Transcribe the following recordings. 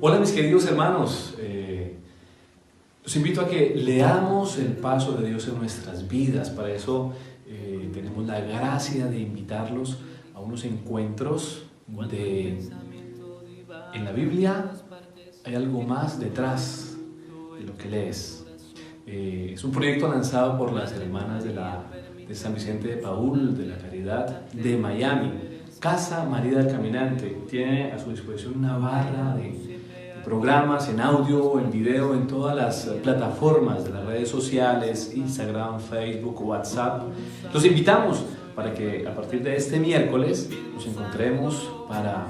Hola mis queridos hermanos, los invito a que leamos el paso de Dios en nuestras vidas. Para eso tenemos la gracia de invitarlos a unos encuentros en la Biblia hay algo más detrás de lo que lees. Es un proyecto lanzado por las hermanas de San Vicente de Paúl, de la Caridad de Miami. Casa María del Caminante tiene a su disposición una barra de programas en audio, en video, en todas las plataformas de las redes sociales, Instagram, Facebook, WhatsApp. Los invitamos para que a partir de este miércoles nos encontremos para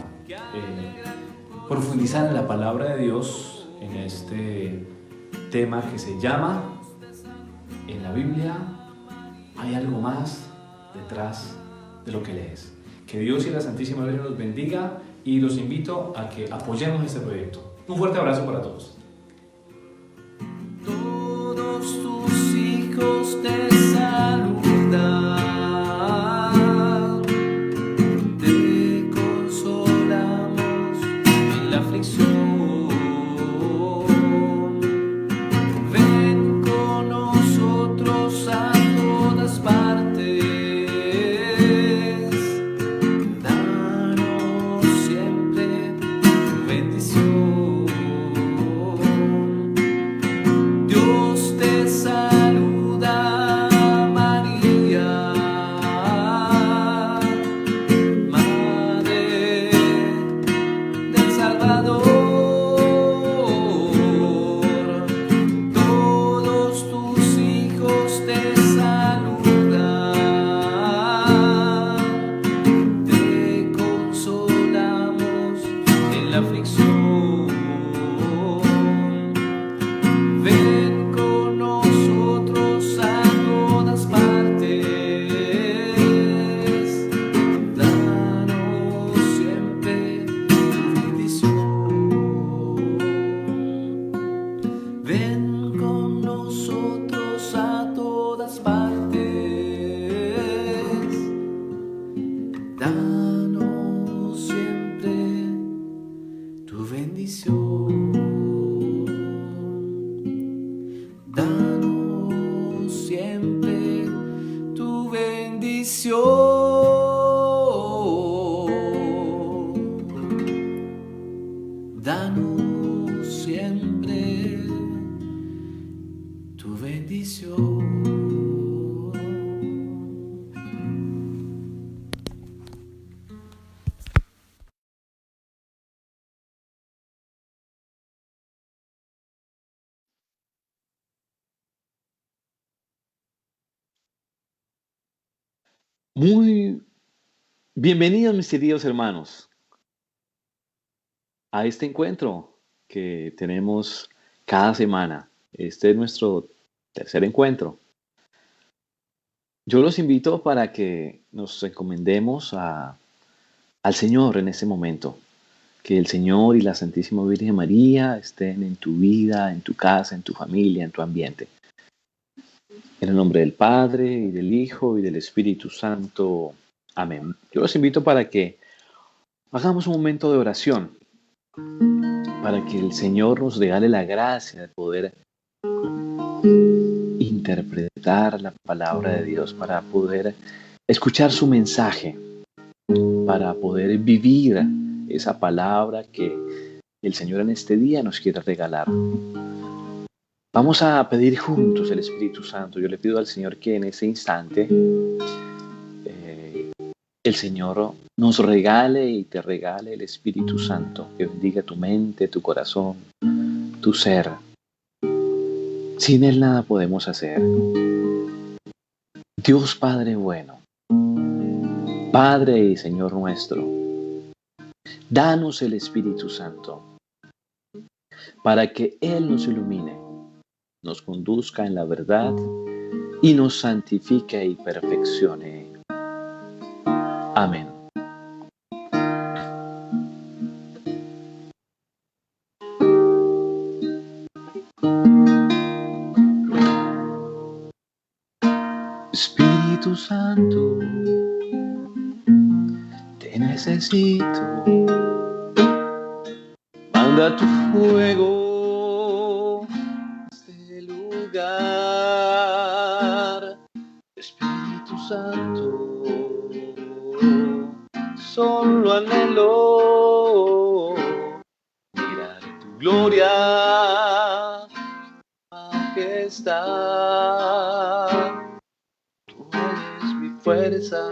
profundizar en la palabra de Dios, en este tema que se llama en la Biblia hay algo más detrás de lo que lees. Que Dios y la Santísima Virgen los bendiga y los invito a que apoyemos este proyecto. Un fuerte abrazo para todos. Todos tus hijos te saludan, te consolamos en la aflicción. Ven con nosotros a todas partes, danos siempre tu bendición. Dios te saluda, María, Madre del Salvador. Todos tus hijos te saludan, te consolamos en la aflicción. Ven con nosotros a todas partes, danos siempre tu bendición. Ven con nosotros a todas partes, danos siempre tu bendición. Danos siempre tu bendición. Danos siempre tu bendición. Muy bienvenidos, mis queridos hermanos, a este encuentro que tenemos cada semana. Este es nuestro tercer encuentro. Yo los invito para que nos encomendemos al Señor en este momento. Que el Señor y la Santísima Virgen María estén en tu vida, en tu casa, en tu familia, en tu ambiente. En el nombre del Padre, y del Hijo, y del Espíritu Santo. Amén. Yo los invito para que hagamos un momento de oración, para que el Señor nos regale la gracia de poder interpretar la palabra de Dios, para poder escuchar su mensaje, para poder vivir esa palabra que el Señor en este día nos quiere regalar. Vamos a pedir juntos el Espíritu Santo. Yo le pido al Señor que en ese instante el Señor nos regale y te regale el Espíritu Santo, que bendiga tu mente, tu corazón, tu ser. Sin Él nada podemos hacer. Dios Padre bueno, Padre y Señor nuestro, danos el Espíritu Santo para que Él nos ilumine, nos conduzca en la verdad y nos santifique y perfeccione. Amén. Espíritu Santo, te necesito. Manda tu fuego a este lugar, Espíritu Santo. Solo anhelo mirar tu gloria, majestad. Tú eres mi fuerza,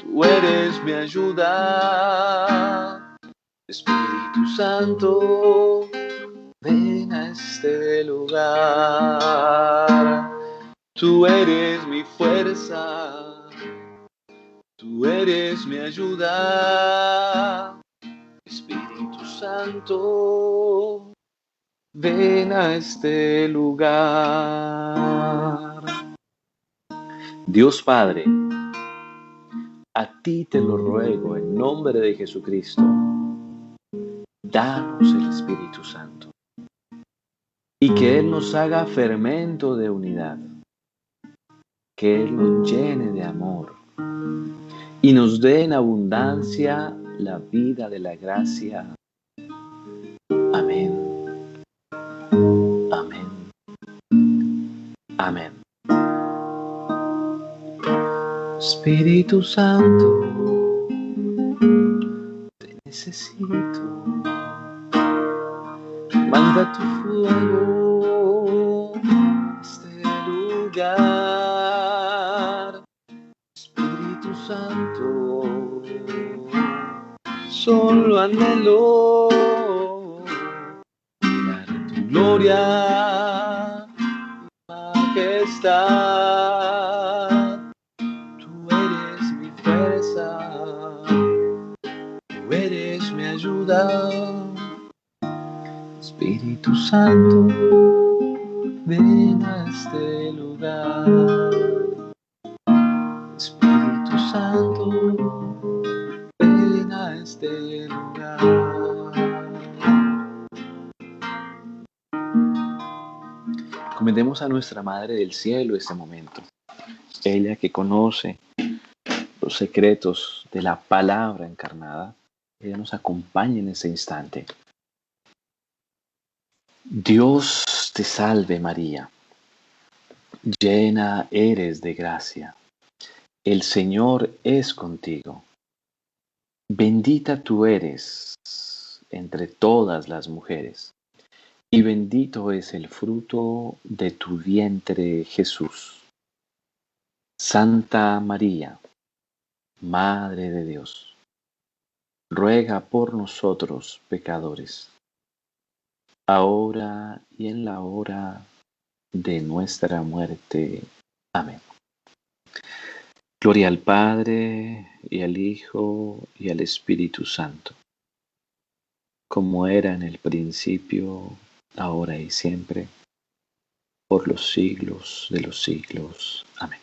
tú eres mi ayuda. Espíritu Santo, ven a este lugar. Tú eres mi fuerza, tú eres mi ayuda. Espíritu Santo, ven a este lugar. Dios Padre, a ti te lo ruego en nombre de Jesucristo, danos el Espíritu Santo y que Él nos haga fermento de unidad, que Él nos llene de amor y nos dé en abundancia la vida de la gracia. Amén. Amén. Amén. Espíritu Santo, te necesito. Manda tu fuego a este lugar. Espíritu Santo, solo anhelo mirar tu gloria, majestad. Tú eres mi fuerza, tú eres mi ayuda. Espíritu Santo, ven a este lugar. Espíritu Santo, ven a este lugar. Encomendemos a nuestra Madre del Cielo este momento. Ella que conoce los secretos de la palabra encarnada, ella nos acompaña en ese instante. Dios te salve María, llena eres de gracia, el Señor es contigo. Bendita tú eres entre todas las mujeres, y bendito es el fruto de tu vientre Jesús. Santa María, Madre de Dios, ruega por nosotros pecadores, ahora y en la hora de nuestra muerte. Amén. Gloria al Padre, y al Hijo, y al Espíritu Santo, como era en el principio, ahora y siempre, por los siglos de los siglos. Amén.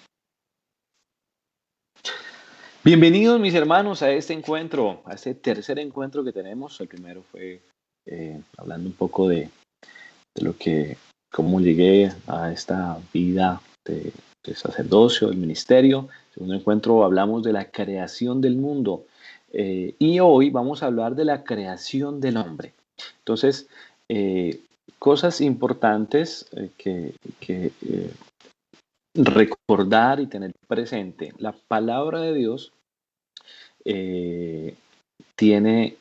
Bienvenidos mis hermanos a este encuentro, a este tercer encuentro que tenemos. El primero fue hablando un poco de cómo llegué a esta vida de sacerdocio, del ministerio. El segundo encuentro hablamos de la creación del mundo y hoy vamos a hablar de la creación del hombre. Entonces, cosas importantes que recordar y tener presente. La palabra de Dios tiene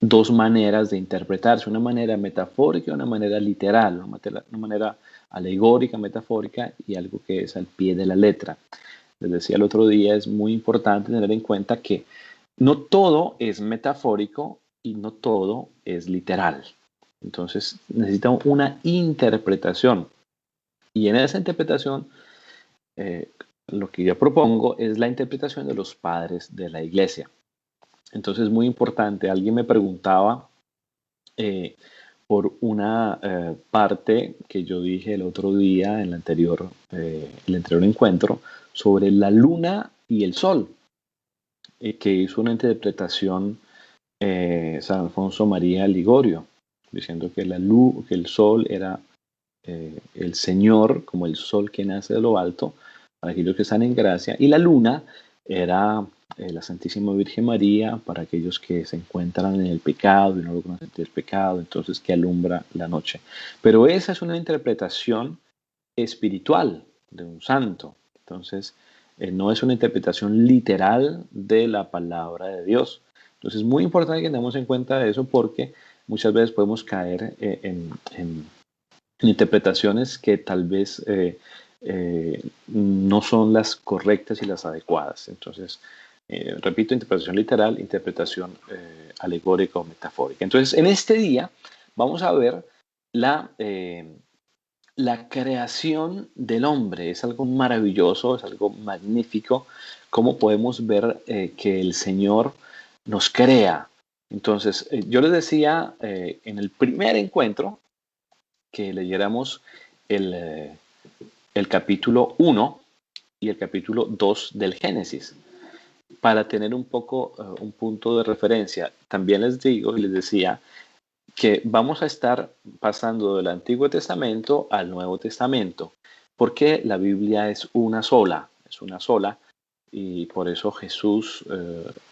dos maneras de interpretarse, una manera metafórica y una manera literal, una manera alegórica, metafórica y algo que es al pie de la letra. Les decía el otro día, es muy importante tener en cuenta que no todo es metafórico y no todo es literal. Entonces necesita una interpretación. Y en esa interpretación, lo que yo propongo es la interpretación de los padres de la iglesia. Entonces es muy importante. Alguien me preguntaba por una parte que yo dije el otro día en el anterior encuentro sobre la luna y el sol, que hizo una interpretación San Alfonso María Ligorio, diciendo que que el sol era el Señor, como el sol que nace de lo alto, para aquellos que están en gracia, y la luna era la Santísima Virgen María para aquellos que se encuentran en el pecado y no logran sentir el pecado, entonces que alumbra la noche. Pero esa es una interpretación espiritual de un santo. Entonces, no es una interpretación literal de la palabra de Dios. Entonces, es muy importante que tengamos en cuenta eso porque muchas veces podemos caer en interpretaciones que tal vez no son las correctas y las adecuadas. Entonces, repito, interpretación literal, interpretación alegórica o metafórica. Entonces, en este día vamos a ver la creación del hombre. Es algo maravilloso, es algo magnífico, cómo podemos ver que el Señor nos crea. Entonces, yo les decía en el primer encuentro que leyéramos el capítulo 1 y el capítulo 2 del Génesis, para tener un poco un punto de referencia. También les digo y les decía que vamos a estar pasando del Antiguo Testamento al Nuevo Testamento, porque la Biblia es una sola, y por eso Jesús,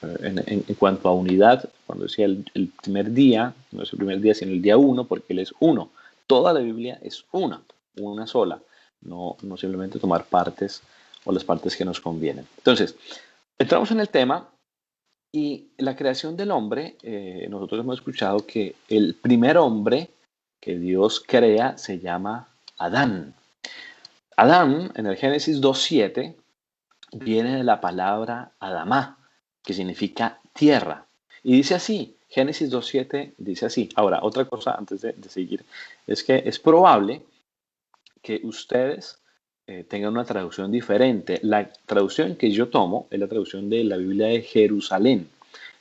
en cuanto a unidad, cuando decía el primer día, no es el primer día, sino el día uno, porque Él es uno. Toda la Biblia es una sola, no simplemente tomar partes o las partes que nos convienen. Entonces, entramos en el tema y la creación del hombre. Nosotros hemos escuchado que el primer hombre que Dios crea se llama Adán. Adán, en el Génesis 2:7, viene de la palabra Adamá, que significa tierra. Y dice así, Génesis 2:7 dice así. Ahora, otra cosa antes de seguir, es que es probable que ustedes tengan una traducción diferente. La traducción que yo tomo es la traducción de la Biblia de Jerusalén.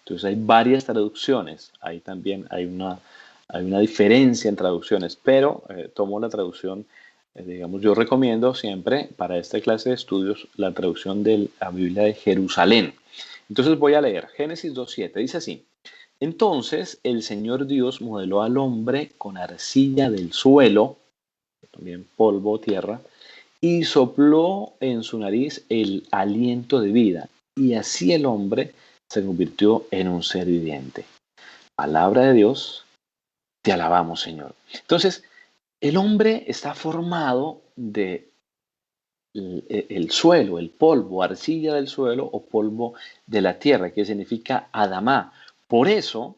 Entonces hay varias traducciones, ahí también hay una diferencia en traducciones, pero tomo la traducción, digamos, yo recomiendo siempre para esta clase de estudios la traducción de la Biblia de Jerusalén. Entonces voy a leer Génesis 2:7, dice así: entonces el Señor Dios modeló al hombre con arcilla del suelo, también polvo o tierra, y sopló en su nariz el aliento de vida, y así el hombre se convirtió en un ser viviente. Palabra de Dios, te alabamos, Señor. Entonces, el hombre está formado de el suelo, el polvo, arcilla del suelo o polvo de la tierra, que significa Adamá. Por eso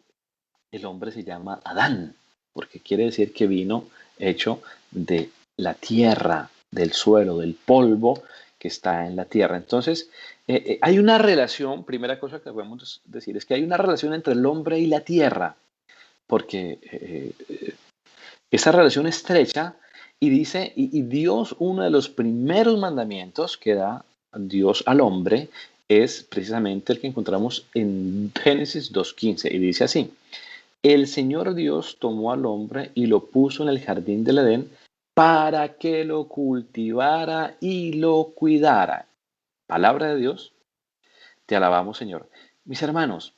el hombre se llama Adán, porque quiere decir que vino hecho de la tierra, del suelo, del polvo que está en la tierra. Entonces, hay una relación, primera cosa que podemos decir, es que hay una relación entre el hombre y la tierra, porque esa relación estrecha, y dice, y Dios, uno de los primeros mandamientos que da Dios al hombre es precisamente el que encontramos en Génesis 2:15, y dice así: el Señor Dios tomó al hombre y lo puso en el jardín del Edén para que lo cultivara y lo cuidara. Palabra de Dios, te alabamos, Señor. Mis hermanos,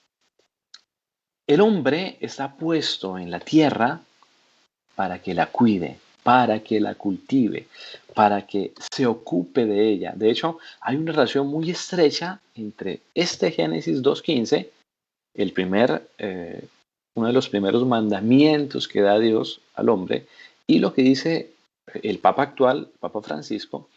el hombre está puesto en la tierra para que la cuide, para que la cultive, para que se ocupe de ella. De hecho, hay una relación muy estrecha entre este Génesis 2:15, uno de los primeros mandamientos que da Dios al hombre, y lo que dice el Papa actual, Papa Francisco,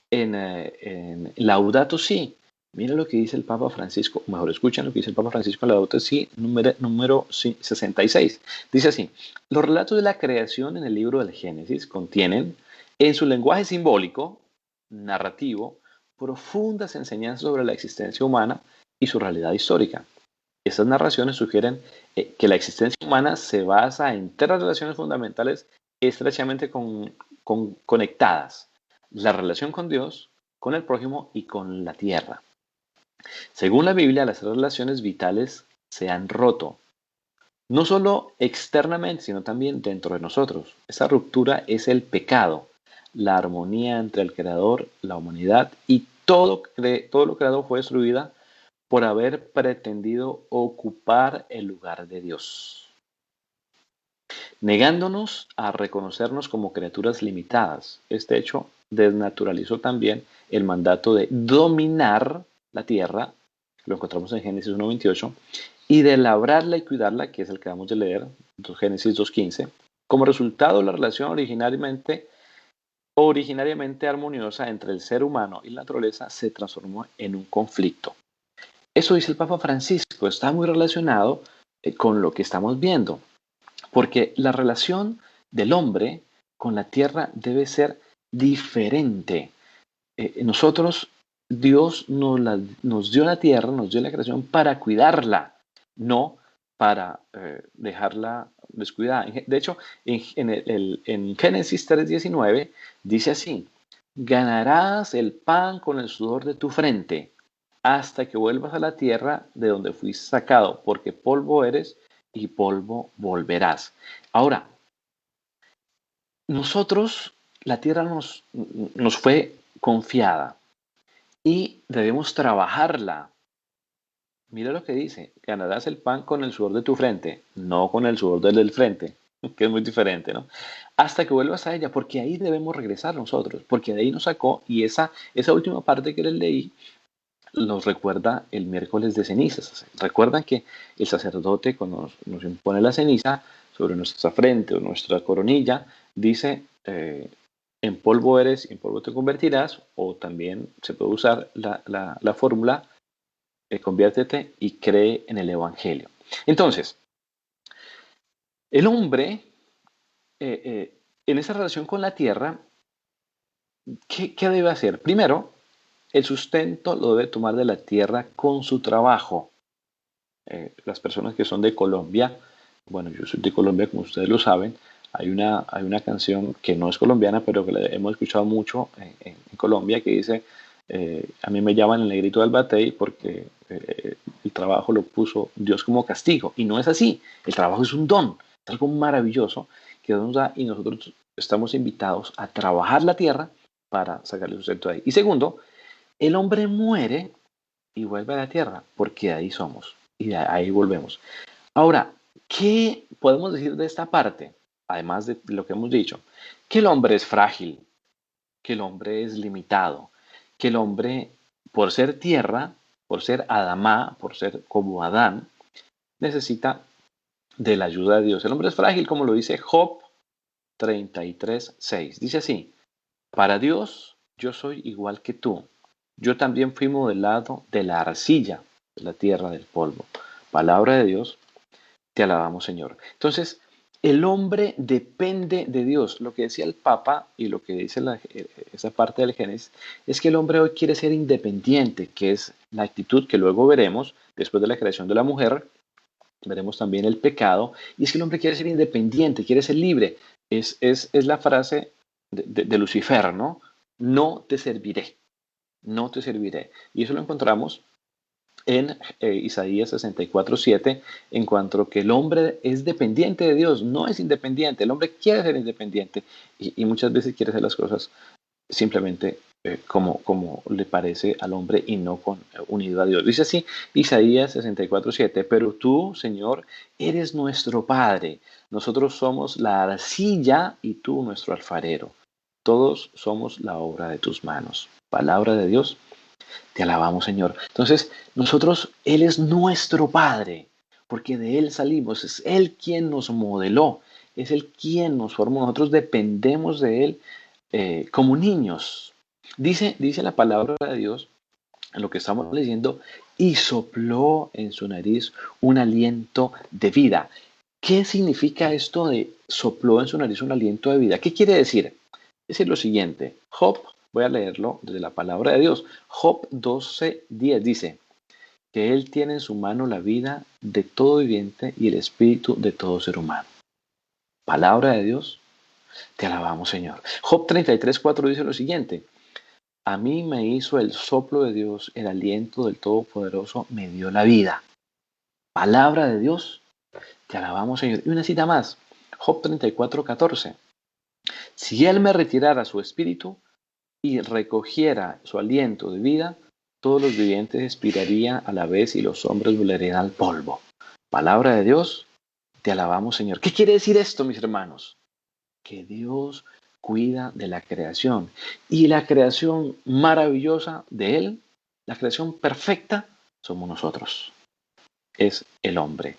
en Laudato Si. Mira lo que dice el Papa Francisco, o mejor, escuchen lo que dice el Papa Francisco en Laudato Si, número 66. Dice así: los relatos de la creación en el libro del Génesis contienen, en su lenguaje simbólico, narrativo, profundas enseñanzas sobre la existencia humana y su realidad histórica. Estas narraciones sugieren que la existencia humana se basa en tres relaciones fundamentales estrechamente conectadas: la relación con Dios, con el prójimo y con la tierra. Según la Biblia, las tres relaciones vitales se han roto, no solo externamente, sino también dentro de nosotros. Esa ruptura es el pecado, la armonía entre el Creador, la humanidad y todo lo creado fue destruida por haber pretendido ocupar el lugar de Dios, negándonos a reconocernos como criaturas limitadas. Este hecho desnaturalizó también el mandato de dominar la tierra, lo encontramos en Génesis 1:28, y de labrarla y cuidarla, que es el que acabamos de leer, Génesis 2:15. Como resultado, la relación originariamente armoniosa entre el ser humano y la naturaleza se transformó en un conflicto. Eso dice el Papa Francisco, está muy relacionado con lo que estamos viendo, porque la relación del hombre con la tierra debe ser diferente. Nosotros, Dios nos dio la tierra, nos dio la creación para cuidarla, no para dejarla descuidada. De hecho, en Génesis 3:19 dice así: ganarás el pan con el sudor de tu frente hasta que vuelvas a la tierra de donde fuiste sacado, porque polvo eres y polvo volverás. Ahora, nosotros, la tierra nos fue confiada y debemos trabajarla. Mira lo que dice: ganarás el pan con el sudor de tu frente, no con el sudor del frente, que es muy diferente, ¿no? Hasta que vuelvas a ella, porque ahí debemos regresar nosotros, porque de ahí nos sacó, y esa última parte que les leí nos recuerda el miércoles de cenizas. Recuerdan que el sacerdote, cuando nos impone la ceniza sobre nuestra frente o nuestra coronilla, dice, en polvo eres y en polvo te convertirás, o también se puede usar la fórmula, conviértete y cree en el Evangelio. Entonces, el hombre, en esa relación con la tierra, ¿qué debe hacer? Primero, el sustento lo debe tomar de la tierra con su trabajo. Las personas que son de Colombia, bueno, yo soy de Colombia, como ustedes lo saben, hay una canción que no es colombiana, pero que la hemos escuchado mucho en Colombia, que dice, a mí me llaman el negrito del batey porque el trabajo lo puso Dios como castigo. Y no es así, el trabajo es un don, es algo maravilloso que Dios nos da, y nosotros estamos invitados a trabajar la tierra para sacarle sustento de ahí. Y segundo, el hombre muere y vuelve a la tierra, porque de ahí somos y de ahí volvemos. Ahora, ¿qué podemos decir de esta parte? Además de lo que hemos dicho, que el hombre es frágil, que el hombre es limitado, que el hombre, por ser tierra, por ser Adamá, por ser como Adán, necesita de la ayuda de Dios. El hombre es frágil, como lo dice Job 33:6. Dice así: para Dios yo soy igual que tú. Yo también fui modelado de la arcilla, de la tierra, del polvo. Palabra de Dios, te alabamos, Señor. Entonces, el hombre depende de Dios. Lo que decía el Papa y lo que dice esa parte del Génesis es que el hombre hoy quiere ser independiente, que es la actitud que luego veremos después de la creación de la mujer. Veremos también el pecado, y es que el hombre quiere ser independiente, quiere ser libre. Es la frase de Lucifer, ¿no? No te serviré, no te serviré. Y eso lo encontramos en Isaías 64:7, en cuanto a que el hombre es dependiente de Dios, no es independiente. El hombre quiere ser independiente y muchas veces quiere hacer las cosas simplemente como le parece al hombre y no unido a Dios. Dice así Isaías 64:7: pero tú, Señor, eres nuestro Padre, nosotros somos la arcilla y tú nuestro alfarero, todos somos la obra de tus manos. Palabra de Dios, te alabamos, Señor. Entonces, nosotros, Él es nuestro Padre, porque de Él salimos, es Él quien nos modeló, es Él quien nos formó, nosotros dependemos de Él como niños. Dice la palabra de Dios, en lo que estamos leyendo, y sopló en su nariz un aliento de vida. ¿Qué significa esto de sopló en su nariz un aliento de vida? ¿Qué quiere decir? Es decir lo siguiente. Job, voy a leerlo desde la palabra de Dios. Job 12:10 dice que Él tiene en su mano la vida de todo viviente y el espíritu de todo ser humano. Palabra de Dios, te alabamos, Señor. Job 33:4 dice lo siguiente: a mí me hizo el soplo de Dios, el aliento del Todopoderoso me dio la vida. Palabra de Dios, te alabamos, Señor. Y una cita más, Job 34:14. Si Él me retirara su espíritu y recogiera su aliento de vida, todos los vivientes expirarían a la vez y los hombres volverían al polvo. Palabra de Dios, te alabamos, Señor. ¿Qué quiere decir esto, mis hermanos? Que Dios cuida de la creación, y la creación maravillosa de Él La creación perfecta somos nosotros. Es el hombre.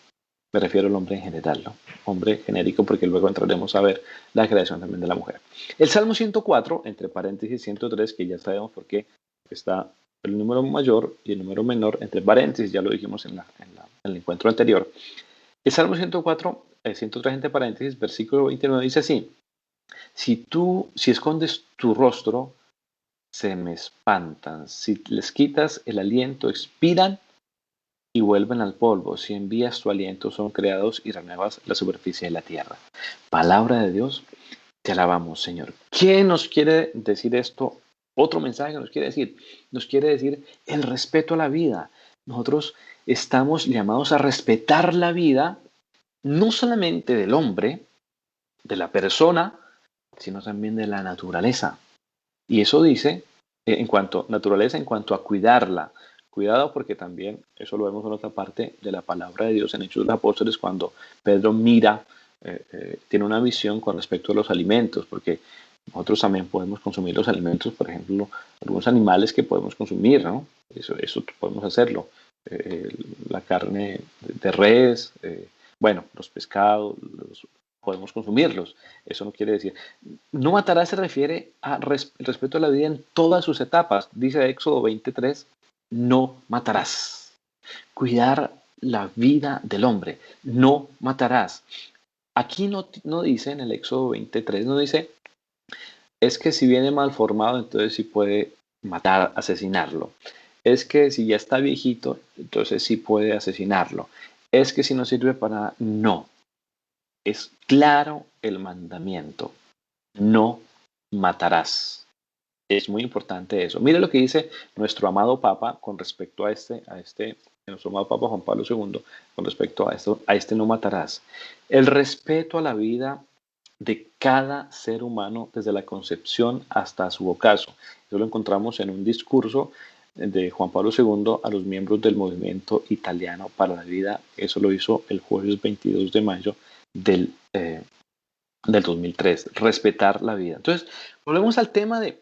Me refiero al hombre en general, ¿no? Hombre genérico, porque luego entraremos a ver la creación también de la mujer. El Salmo 104, entre paréntesis 103, que ya sabemos por qué está el número mayor y el número menor, entre paréntesis, ya lo dijimos en el encuentro anterior. El Salmo 104, 103 entre paréntesis, versículo 29 dice así: si escondes tu rostro, se me espantan. Si les quitas el aliento, expiran y vuelven al polvo. Si envías tu aliento, son creados y renuevas la superficie de la tierra. Palabra de Dios, te alabamos, Señor. ¿Qué nos quiere decir esto? Otro mensaje que nos quiere decir el respeto a la vida. Nosotros estamos llamados a respetar la vida, no solamente del hombre, de la persona, sino también de la naturaleza. Y eso dice, en cuanto a naturaleza, en cuanto a cuidarla. Cuidado, porque también eso lo vemos en otra parte de la palabra de Dios en Hechos de los Apóstoles, cuando Pedro mira, tiene una visión con respecto a los alimentos, porque nosotros también podemos consumir los alimentos, por ejemplo, algunos animales que podemos consumir, ¿no? Eso podemos hacerlo. La carne de res, bueno, los pescados, podemos consumirlos. Eso no quiere decir. No matarás se refiere al respeto a la vida en todas sus etapas. Dice Éxodo 23, no matarás. Cuidar la vida del hombre. No matarás. Aquí no dice en el Éxodo 23, no dice, es que si viene mal formado, entonces sí puede matar, asesinarlo. Es que si ya está viejito, entonces sí puede asesinarlo. Es que si no sirve para... No. Es claro el mandamiento. No matarás. Es muy importante eso. Mire lo que dice nuestro amado Papa con respecto a nuestro amado Papa Juan Pablo II, con respecto a este no matarás. El respeto a la vida de cada ser humano desde la concepción hasta su ocaso. Eso lo encontramos en un discurso de Juan Pablo II a los miembros del movimiento italiano para la vida. Eso lo hizo el jueves 22 de mayo del 2003, respetar la vida. Entonces, volvemos al tema de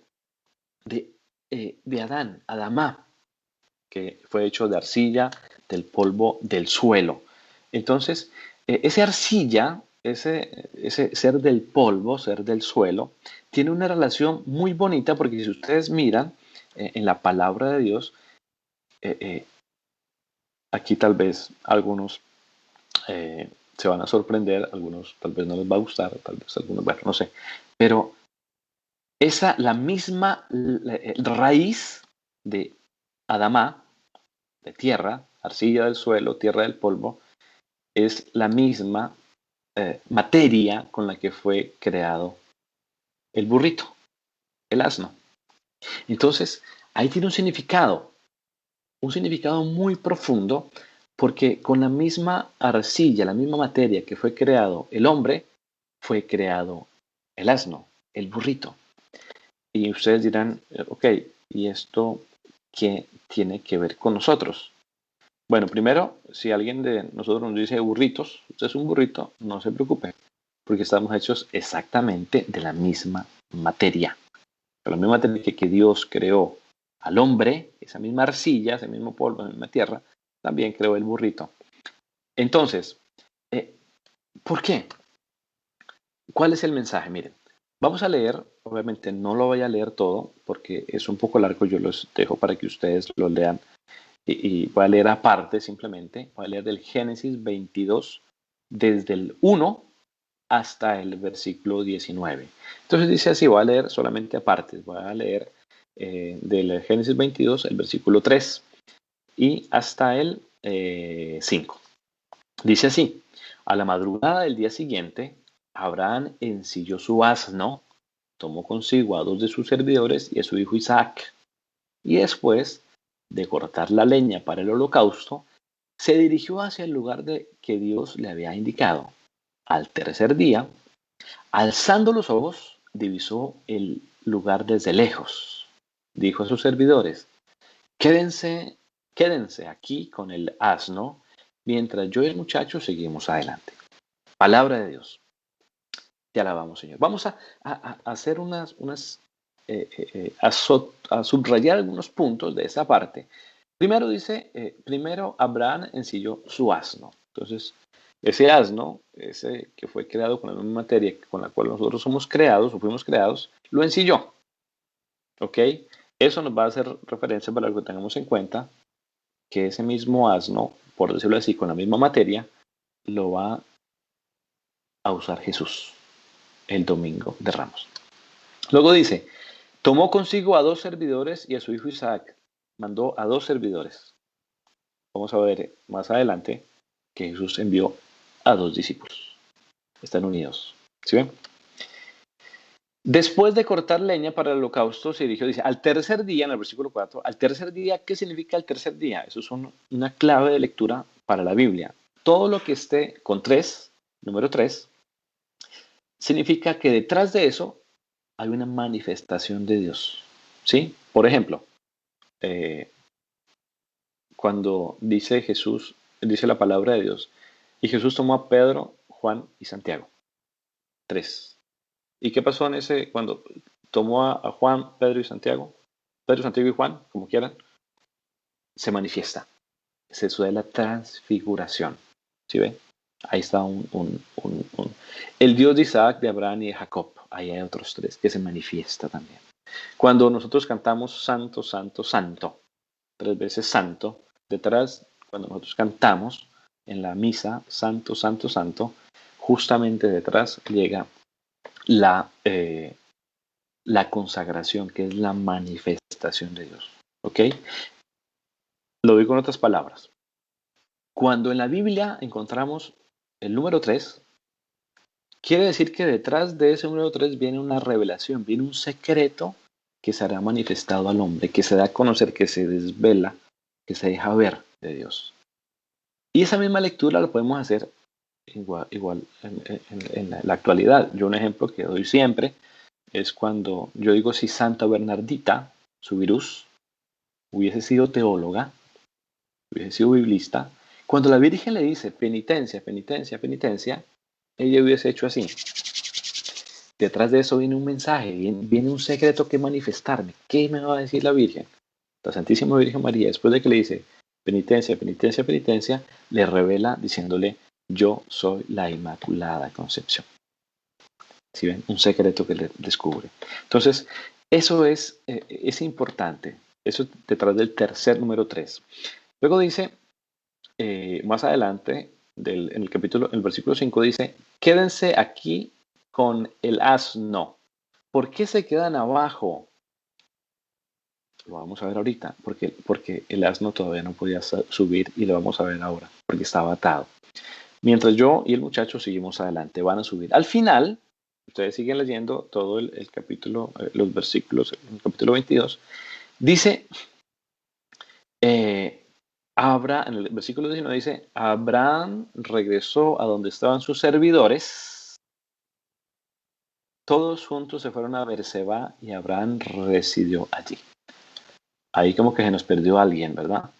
Adán, Adamá, que fue hecho de arcilla, del polvo del suelo. Entonces, ese arcilla, ese ser del polvo, ser del suelo, tiene una relación muy bonita porque si ustedes miran en la palabra de Dios, aquí tal vez algunos se van a sorprender, algunos tal vez no les va a gustar, tal vez algunos, bueno, no sé, pero la misma raíz de Adamá, de tierra, arcilla del suelo, tierra del polvo, es la misma materia con la que fue creado el burrito, el asno. Entonces, ahí tiene un significado muy profundo, porque con la misma arcilla, la misma materia que fue creado el hombre, fue creado el asno, el burrito. Y ustedes dirán, ok, ¿y esto qué tiene que ver con nosotros? Bueno, primero, si alguien de nosotros nos dice burritos, usted es un burrito, no se preocupe, porque estamos hechos exactamente de la misma materia. De la misma materia que Dios creó al hombre, esa misma arcilla, ese mismo polvo, esa misma tierra, también creó el burrito. Entonces, ¿por qué? ¿Cuál es el mensaje? Miren, vamos a leer, obviamente no lo voy a leer todo, porque es un poco largo, yo los dejo para que ustedes lo lean y voy a leer aparte simplemente, voy a leer del Génesis 22, desde el 1 hasta el versículo 19. Entonces dice así, voy a leer solamente aparte, voy a leer del Génesis 22, el versículo 3 y hasta el 5. Dice así, a la madrugada del día siguiente, Abraham ensilló su asno, tomó consigo a 2 de sus servidores y a su hijo Isaac, y después de cortar la leña para el holocausto, se dirigió hacia el lugar que Dios le había indicado. Al tercer día, alzando los ojos, divisó el lugar desde lejos. Dijo a sus servidores, quédense aquí con el asno, mientras yo y el muchacho seguimos adelante. Palabra de Dios. Te alabamos, Señor. Vamos a hacer unas a subrayar algunos puntos de esa parte. Primero dice, primero Abraham ensilló su asno. Entonces, ese asno, ese que fue creado con la misma materia con la cual nosotros somos creados o fuimos creados, lo ensilló. ¿Ok? Eso nos va a hacer referencia para que tengamos en cuenta que ese mismo asno, por decirlo así, con la misma materia, lo va a usar Jesús el domingo de Ramos. Luego dice, tomó consigo a 2 servidores y a su hijo Isaac. Mandó a 2 servidores. Vamos a ver más adelante que Jesús envió a 2 discípulos. Están unidos. ¿Sí ven? Después de cortar leña para el holocausto, se dirigió, dice, al tercer día, en el versículo 4, al tercer día, ¿qué significa el tercer día? Eso es una clave de lectura para la Biblia. Todo lo que esté con 3, número 3, significa que detrás de eso hay una manifestación de Dios. ¿Sí? Por ejemplo, cuando dice Jesús, dice la palabra de Dios, y Jesús tomó a Pedro, Juan y Santiago. 3. ¿Y qué pasó en ese, cuando tomó a Juan, Pedro y Santiago? Pedro, Santiago y Juan, como quieran, se manifiesta. Se suele la transfiguración. ¿Sí ven? Ahí está el Dios de Isaac, de Abraham y de Jacob. Ahí hay otros 3 que se manifiesta también. Cuando nosotros cantamos Santo, Santo, Santo, 3 veces Santo, detrás, cuando nosotros cantamos en la misa, Santo, Santo, Santo, justamente detrás llega la consagración, que es la manifestación de Dios. ¿Ok? Lo digo con otras palabras. Cuando en la Biblia encontramos el número 3, quiere decir que detrás de ese número 3 viene una revelación, viene un secreto que será manifestado al hombre, que se da a conocer, que se desvela, que se deja ver de Dios. Y esa misma lectura la podemos hacer igual en la actualidad. Yo un ejemplo que doy siempre es cuando yo digo, si Santa Bernardita, su virus, hubiese sido teóloga, hubiese sido biblista, cuando la Virgen le dice penitencia, penitencia, penitencia, ella hubiese hecho así. Detrás de eso viene un mensaje, viene un secreto que manifestarme. ¿Qué me va a decir la Virgen? La Santísima Virgen María, después de que le dice penitencia, penitencia, penitencia, le revela diciéndole, yo soy la Inmaculada Concepción. ¿Sí ven? Un secreto que le descubre. Entonces, eso es importante. Eso detrás del tercer número 3. Luego dice, más adelante, en el versículo 5 dice, quédense aquí con el asno. ¿Por qué se quedan abajo? Lo vamos a ver ahorita, porque el asno todavía no podía subir y lo vamos a ver ahora, porque estaba atado. Mientras yo y el muchacho seguimos adelante, van a subir. Al final, ustedes siguen leyendo todo el capítulo, los versículos, el capítulo 22, dice, en el versículo 19 dice, Abraham regresó a donde estaban sus servidores, todos juntos se fueron a Beerseba y Abraham residió allí. Ahí como que se nos perdió alguien, ¿verdad?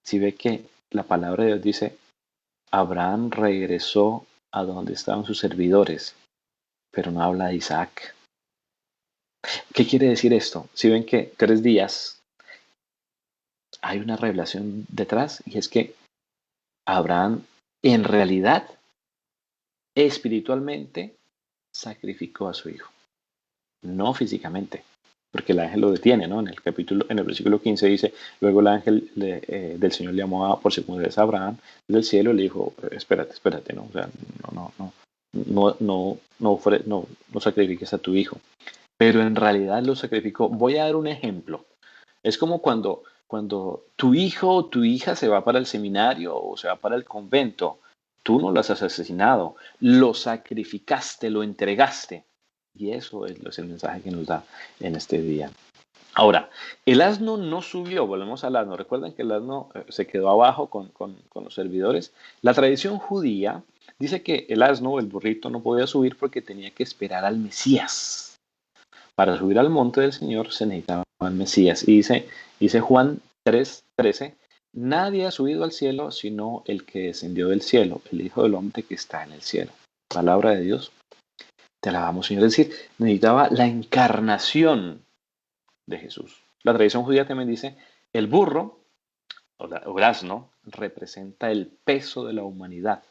Si ve que la palabra de Dios dice, Abraham regresó a donde estaban sus servidores, pero no habla de Isaac. ¿Qué quiere decir esto? Si ven que 3 días hay una revelación detrás, y es que Abraham en realidad, espiritualmente, sacrificó a su hijo. No físicamente, porque el ángel lo detiene, ¿no? En el versículo 15 dice, luego el ángel del Señor le llamó por segunda vez a Abraham desde el cielo y le dijo, espérate, ¿no? O sea, no sacrifiques a tu hijo. Pero en realidad lo sacrificó. Voy a dar un ejemplo. Es como cuando tu hijo o tu hija se va para el seminario o se va para el convento. Tú no lo has asesinado, lo sacrificaste, lo entregaste. Y eso es el mensaje que nos da en este día. Ahora, el asno no subió, volvemos al asno. Recuerden que el asno se quedó abajo con los servidores. La tradición judía dice que el asno, el burrito, no podía subir porque tenía que esperar al Mesías. Para subir al monte del Señor se necesitaba el Mesías. Y dice Juan 3:13, nadie ha subido al cielo sino el que descendió del cielo, el Hijo del Hombre que está en el cielo. Palabra de Dios. Te alabamos, Señor. Es decir, necesitaba la encarnación de Jesús. La tradición judía también dice, el burro o el asno representa el peso de la humanidad,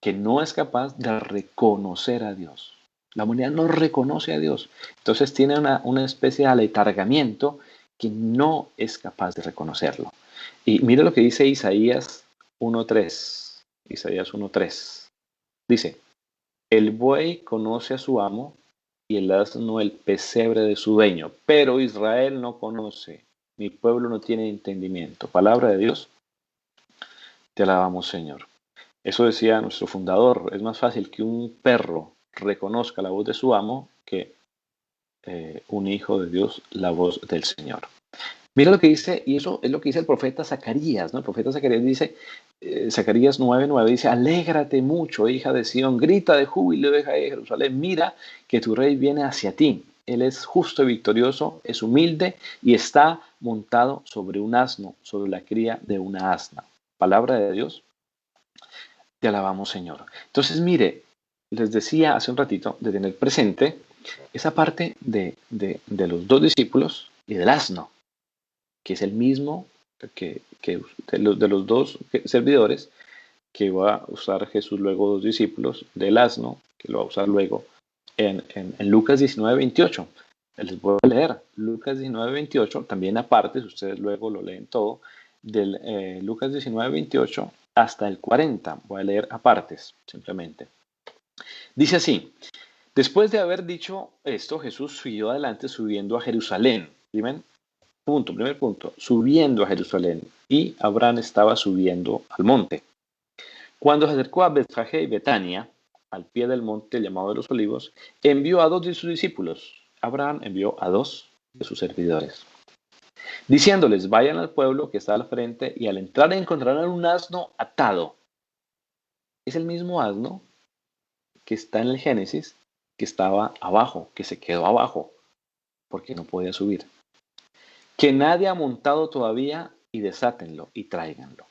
que no es capaz de reconocer a Dios. La humanidad no reconoce a Dios. Entonces tiene una especie de aletargamiento que no es capaz de reconocerlo. Y mire lo que dice Isaías 1.3. Isaías 1.3. Dice, el buey conoce a su amo y el asno el pesebre de su dueño, pero Israel no conoce, mi pueblo no tiene entendimiento. Palabra de Dios, te alabamos, Señor. Eso decía nuestro fundador, es más fácil que un perro reconozca la voz de su amo que un hijo de Dios la voz del Señor. Mira lo que dice, y eso es lo que dice el profeta Zacarías, ¿no? El profeta Zacarías dice, Zacarías 9:9 dice, alégrate mucho, hija de Sión, grita de júbilo, hija de Jerusalén, mira que tu rey viene hacia ti. Él es justo y victorioso, es humilde y está montado sobre un asno, sobre la cría de una asna. Palabra de Dios, te alabamos, Señor. Entonces, mire, les decía hace un ratito de tener presente esa parte de los dos discípulos y del asno, que es el mismo que de los dos servidores que va a usar Jesús luego dos discípulos, del asno, que lo va a usar luego en Lucas 19:28. Les voy a leer Lucas 19:28, también aparte, si ustedes luego lo leen todo, del Lucas 19:28 hasta el 40. Voy a leer apartes, simplemente. Dice así, después de haber dicho esto, Jesús siguió adelante subiendo a Jerusalén. ¿Ven? Primer punto, subiendo a Jerusalén. Y Abraham estaba subiendo al monte. Cuando se acercó a Betfagé y Betania, al pie del monte llamado de los Olivos, envió a 2 de sus discípulos. Abraham envió a 2 de sus servidores, diciéndoles, vayan al pueblo que está al frente y al entrar encontrarán un asno atado. Es el mismo asno que está en el Génesis, que estaba abajo, que se quedó abajo, porque no podía subir. Que nadie ha montado todavía y desátenlo y tráiganlo.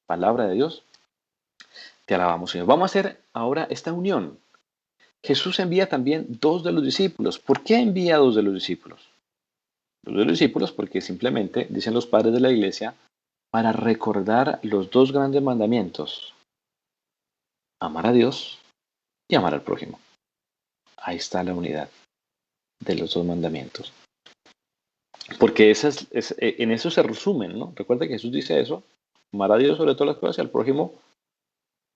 Palabra de Dios, te alabamos, Señor. Vamos a hacer ahora esta unión. Jesús envía también 2 de los discípulos. ¿Por qué envía 2 de los discípulos? 2 de los discípulos porque simplemente, dicen los padres de la iglesia, para recordar los 2 grandes mandamientos. Amar a Dios y amar al prójimo. Ahí está la unidad de los 2 mandamientos. Porque en eso se resumen, ¿no? Recuerda que Jesús dice eso, amar a Dios sobre todas las cosas y al prójimo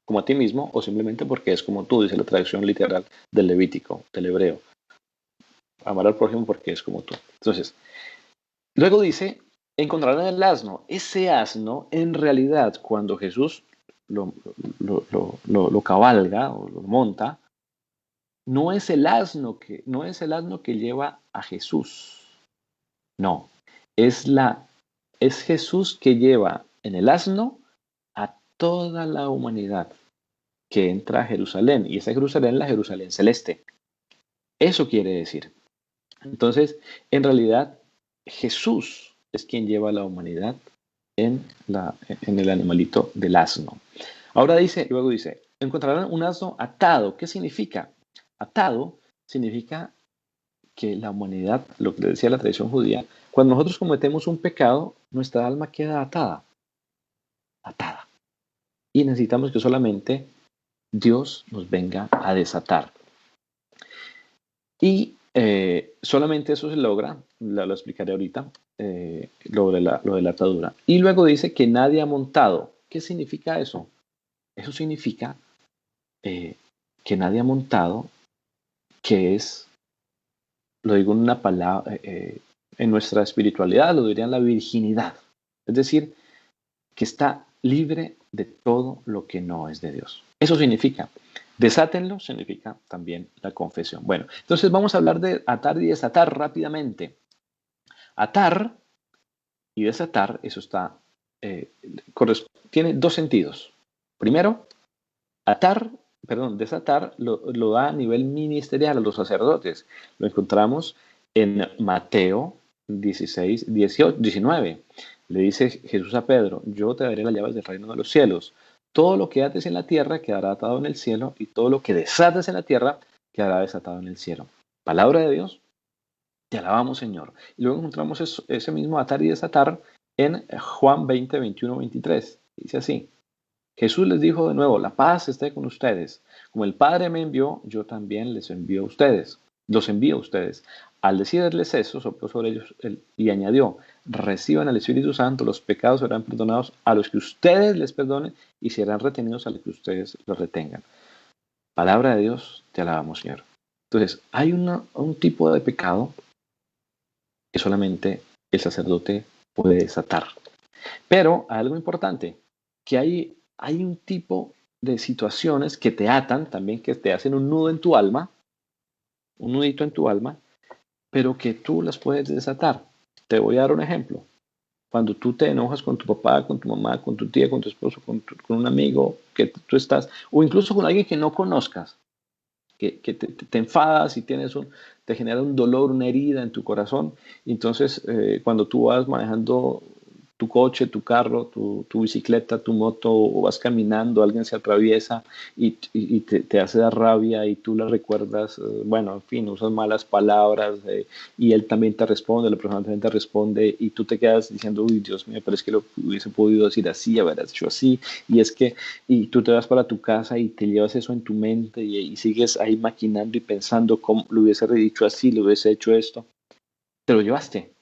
como a ti mismo, o simplemente porque es como tú, dice la traducción literal del Levítico, del hebreo. Amar al prójimo porque es como tú. Entonces, luego dice, encontrarán el asno. Ese asno, en realidad, cuando Jesús lo cabalga o lo monta, no es el asno que lleva a Jesús. No, es Jesús que lleva en el asno a toda la humanidad que entra a Jerusalén. Y esa Jerusalén es la Jerusalén celeste. Eso quiere decir. Entonces, en realidad, Jesús es quien lleva a la humanidad en el animalito del asno. Luego dice, encontrarán un asno atado. ¿Qué significa? Atado significa que la humanidad, lo que decía la tradición judía, cuando nosotros cometemos un pecado, nuestra alma queda atada. Y necesitamos que solamente Dios nos venga a desatar. Y solamente eso se logra, lo explicaré ahorita, lo de la atadura. Y luego dice que nadie ha montado. ¿Qué significa eso? Eso significa que nadie ha montado, que es, lo digo en una palabra, en nuestra espiritualidad lo dirían la virginidad. Es decir, que está libre de todo lo que no es de Dios. Eso significa. Desátenlo significa también la confesión. Bueno, entonces vamos a hablar de atar y desatar rápidamente. Atar y desatar, eso tiene 2 sentidos. Primero, desatar lo da a nivel ministerial a los sacerdotes. Lo encontramos en Mateo 19. Le dice Jesús a Pedro, yo te daré las llaves del reino de los cielos. Todo lo que ates en la tierra quedará atado en el cielo y todo lo que desates en la tierra quedará desatado en el cielo. Palabra de Dios, te alabamos, Señor. Y luego encontramos ese mismo atar y desatar en Juan 20, 21, 23. Dice así: Jesús les dijo de nuevo, la paz esté con ustedes. Como el Padre me envió, yo también les envío a ustedes. Los envío a ustedes. Al decirles eso, sopló sobre ellos y añadió, reciban el Espíritu Santo, los pecados serán perdonados a los que ustedes les perdonen y serán retenidos a los que ustedes los retengan. Palabra de Dios, te alabamos, Señor. Entonces, hay un tipo de pecado que solamente el sacerdote puede desatar. Pero hay algo importante, que hay un tipo de situaciones que te atan también, que te hacen un nudo en tu alma, un nudito en tu alma, pero que tú las puedes desatar. Te voy a dar un ejemplo. Cuando tú te enojas con tu papá, con tu mamá, con tu tía, con tu esposo, con un amigo que tú estás, o incluso con alguien que no conozcas, que te enfadas y te genera un dolor, una herida en tu corazón. Y entonces, cuando tú vas manejando tu coche, tu carro, tu bicicleta, tu moto, o vas caminando, alguien se atraviesa y te hace dar rabia y tú la recuerdas, bueno, en fin, usas malas palabras, y él también te responde, la persona también te responde y tú te quedas diciendo, uy, Dios mío, pero es que lo hubiese podido decir así, haber hecho así, y es que, y tú te vas para tu casa y te llevas eso en tu mente y sigues ahí maquinando y pensando cómo lo hubiese dicho así, lo hubiese hecho esto, te lo llevaste,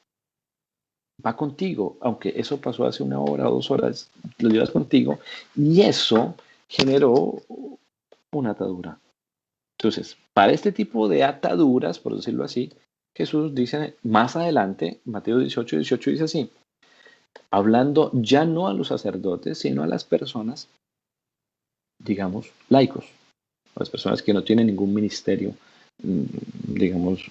va contigo, aunque eso pasó hace 1 hora o 2 horas, lo llevas contigo y eso generó una atadura. Entonces, para este tipo de ataduras, por decirlo así, Jesús dice más adelante, Mateo 18, 18 dice así, hablando ya no a los sacerdotes, sino a las personas, digamos, laicos, a las personas que no tienen ningún ministerio, digamos,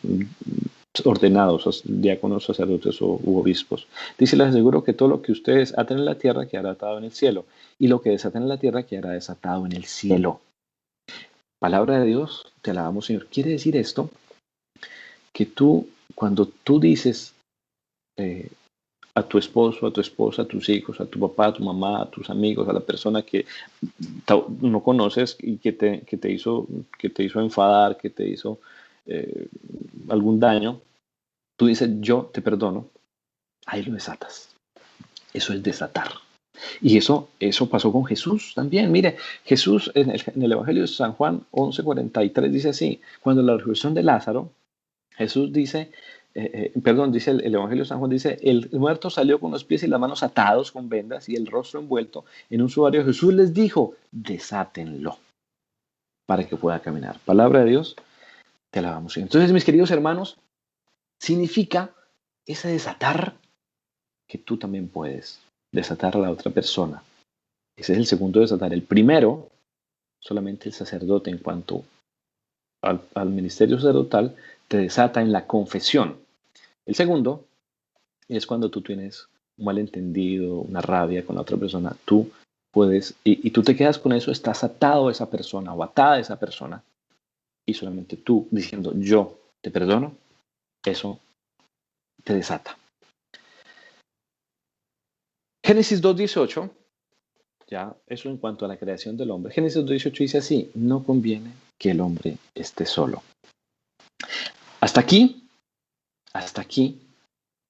ordenados, diáconos, sacerdotes u obispos. Dice, les aseguro que todo lo que ustedes aten en la tierra quedará atado en el cielo, y lo que desaten en la tierra quedará desatado en el cielo. Palabra de Dios, te alabamos, Señor. Quiere decir esto, que tú, cuando tú dices a tu esposo, a tu esposa, a tus hijos, a tu papá, a tu mamá, a tus amigos, a la persona que no conoces y que te hizo enfadar, que te hizo algún daño, tú dices, yo te perdono, ahí lo desatas. Eso es desatar. Y eso pasó con Jesús también. Mire, Jesús en el Evangelio de San Juan 11:43 dice así, cuando la resurrección de Lázaro, Jesús dice, dice el Evangelio de San Juan, dice, el muerto salió con los pies y las manos atados con vendas y el rostro envuelto en un sudario. Jesús les dijo, desátenlo para que pueda caminar. Palabra de Dios, te alabamos. Entonces, mis queridos hermanos, significa ese desatar que tú también puedes desatar a la otra persona. Ese es el segundo desatar. El primero, solamente el sacerdote en cuanto al ministerio sacerdotal, te desata en la confesión. El segundo es cuando tú tienes un malentendido, una rabia con la otra persona. Tú puedes, y tú te quedas con eso, estás atado a esa persona o atada a esa persona, y solamente tú diciendo yo te perdono, eso te desata. Génesis 2:18, ya eso en cuanto a la creación del hombre. Génesis 2:18 dice así, no conviene que el hombre esté solo. Hasta aquí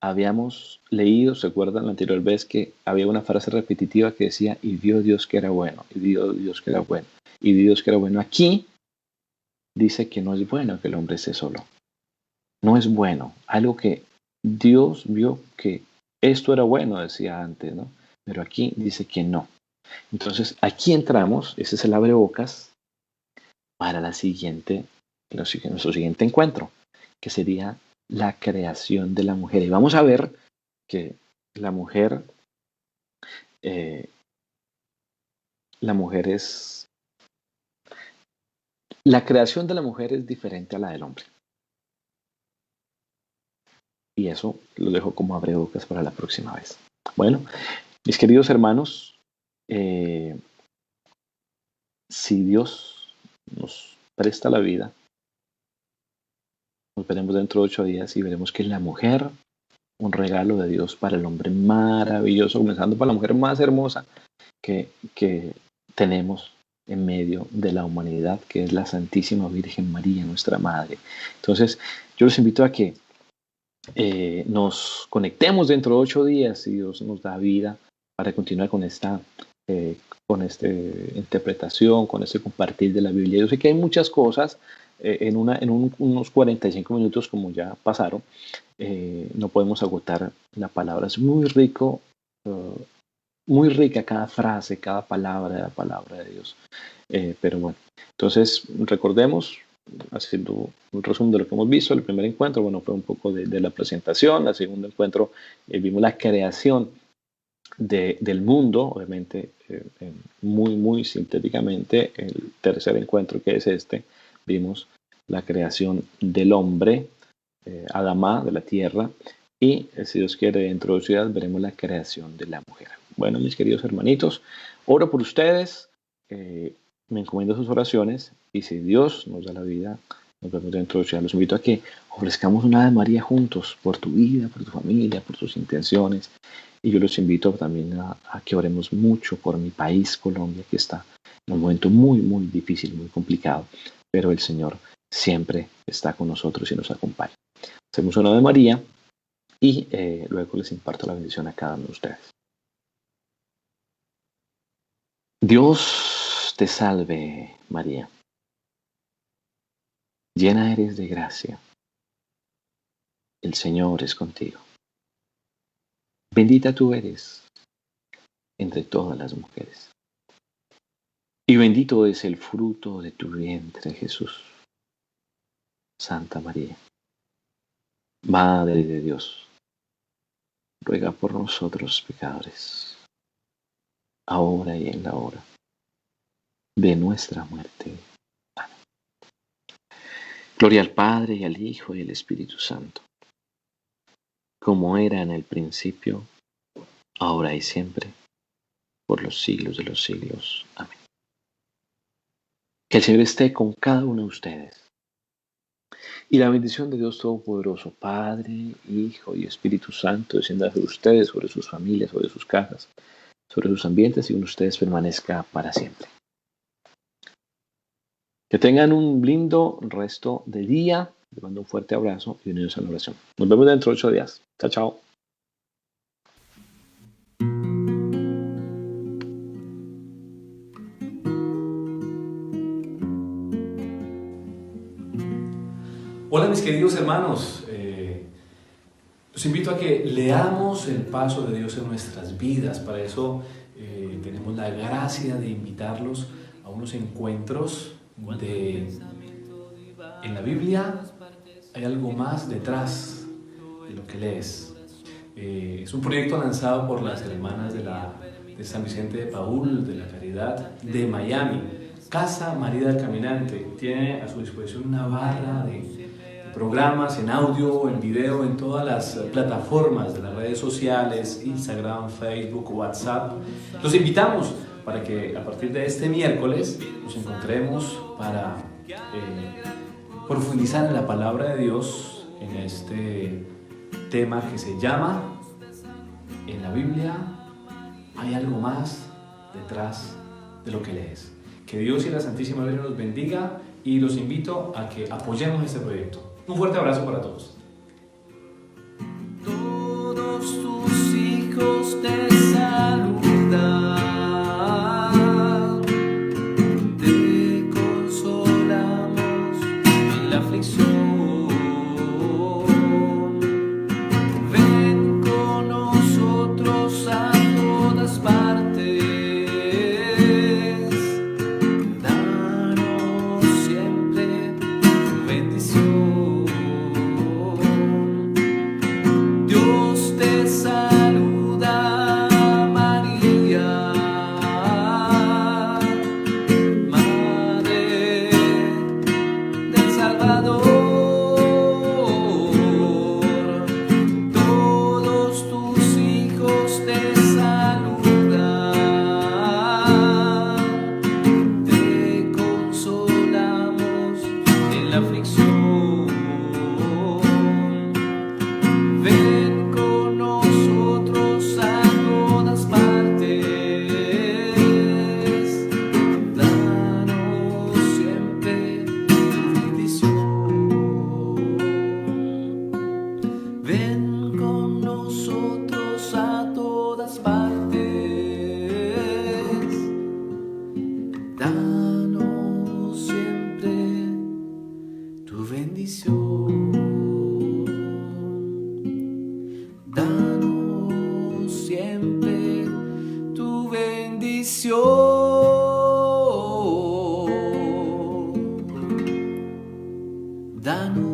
habíamos leído, ¿se acuerdan la anterior vez que había una frase repetitiva que decía, y vio Dios que era bueno, y vio Dios que era bueno, y vio Dios que era bueno? Aquí dice que no es bueno que el hombre esté solo. No es bueno. Algo que Dios vio que esto era bueno, decía antes, ¿no? Pero aquí dice que no. Entonces, aquí entramos, ese es el abrebocas, para nuestro siguiente encuentro, que sería la creación de la mujer. Y vamos a ver que la mujer es... La creación de la mujer es diferente a la del hombre. Y eso lo dejo como abrebocas para la próxima vez. Bueno, mis queridos hermanos, si Dios nos presta la vida, nos veremos dentro de 8 días y veremos que la mujer, un regalo de Dios para el hombre maravilloso, comenzando por la mujer más hermosa que tenemos en medio de la humanidad, que es la Santísima Virgen María, nuestra Madre. Entonces, yo los invito a que nos conectemos dentro de 8 días, si Dios nos da vida, para continuar con esta interpretación, con este compartir de la Biblia. Yo sé que hay muchas cosas, unos 45 minutos como ya pasaron, no podemos agotar la palabra. Es muy rico, muy rica cada frase, cada palabra de la palabra de Dios. Pero bueno, entonces recordemos, haciendo un resumen de lo que hemos visto, el primer encuentro, bueno, fue un poco de la presentación. El segundo encuentro, vimos la creación del mundo, obviamente, muy sintéticamente. El tercer encuentro, que es este, vimos la creación del hombre, Adamá, de la tierra, y si Dios quiere, dentro de ciudad veremos la creación de la mujer. Bueno, mis queridos hermanitos, oro por ustedes, me encomiendo sus oraciones, y si Dios nos da la vida, nos vemos dentro de ciudad. Los invito a que ofrezcamos una Ave María juntos, por tu vida, por tu familia, por tus intenciones. Y yo los invito también a que oremos mucho por mi país, Colombia, que está en un momento muy difícil, muy complicado, pero el Señor siempre está con nosotros y nos acompaña. Hacemos una Ave María y luego les imparto la bendición a cada uno de ustedes. Dios te salve, María. Llena eres de gracia. El Señor es contigo. Bendita tú eres entre todas las mujeres. Y bendito es el fruto de tu vientre, Jesús. Santa María, Madre de Dios, ruega por nosotros pecadores, ahora y en la hora de nuestra muerte. Amén. Gloria al Padre, y al Hijo, y al Espíritu Santo, como era en el principio, ahora y siempre, por los siglos de los siglos. Amén. Que el Señor esté con cada uno de ustedes. Y la bendición de Dios Todopoderoso, Padre, Hijo y Espíritu Santo, descienda sobre ustedes, sobre sus familias, sobre sus casas, sobre sus ambientes, y con ustedes permanezca para siempre. Que tengan un lindo resto de día. Les mando un fuerte abrazo y unidos a la oración. Nos vemos dentro de 8 días. Chao, chao. Hola mis queridos hermanos, los invito a que leamos el paso de Dios en nuestras vidas. Para eso tenemos la gracia de invitarlos a unos encuentros en la Biblia hay algo más detrás de lo que lees. Es un proyecto lanzado por las hermanas de San Vicente de Paúl, de la Caridad de Miami. Casa María del Caminante tiene a su disposición una barra de programas en audio, en video, en todas las plataformas de las redes sociales, Instagram, Facebook, WhatsApp. Los invitamos para que a partir de este miércoles nos encontremos para profundizar en la palabra de Dios, en este tema que se llama en la Biblia hay algo más detrás de lo que lees. Que Dios y la Santísima Virgen nos bendiga y los invito a que apoyemos este proyecto. Un fuerte abrazo para todos. Todos tus hijos te saludan, te consolamos en la aflicción. Ven con nosotros a todas partes, danos siempre tu bendición. bendición. Danos siempre tu bendición. Danos